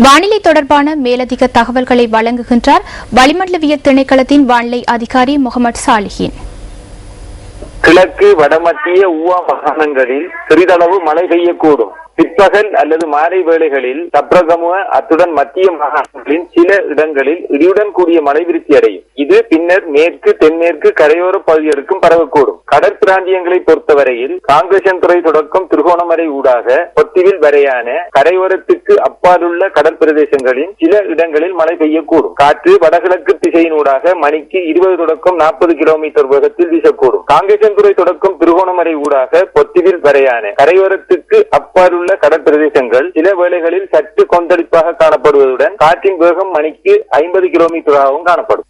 வானிலை தொடர்பான மேலதிக தகவல்களை வழங்குகின்றார் வளிமண்டலவியல் திணைக்களத்தின் வானிலை அதிகாரி முகமது சாலிஹின். கிழக்கு வடமத்திய ஊவா மாகாணங்களில் சிறிதளவு மழை பெய்யக்கூடும். பிற்பகல் அல்லது மாலை வேளைகளில் சப்ரகமுவ அத்துடன் மத்திய மாகாணங்களின் சில இடங்களில் இடியுடன் கூடிய மழை விருத்தி அடையும். இது பின்னர் மேற்கு தென்மேற்கு கரையோர பகுதிகளுக்கும் பரவக்கூடும். கடற்பிராந்தியங்களை பொறுத்தவரையில் காங்கேசன்துறை தொடக்கம் திருகோணமலை ஊடாக பொத்திவில் வரையான கரையோரத்துக்கு அப்பாலுள்ள கடல் பிரதேசங்களின் சில இடங்களில் மழை பெய்யக்கூடும். காற்று வடகிழக்கு திசையினூடாக மணிக்கு 20 தொடக்கம் 40 கிலோமீட்டர் வேகத்தில் வீசக்கூடும். காங்கேசன்துறை தொடக்கம் திருகோணமலை ஊடாக பொத்திவில் வரையான கரையோரத்துக்கு அப்பாலுள்ள கடற்பிரதேசங்கள் சில வேளைகளில் சற்று கொந்தளிப்பாக காணப்படுவதுடன் காற்றின் வேகம் மணிக்கு 50 கிலோமீட்டராகவும் காணப்படும்.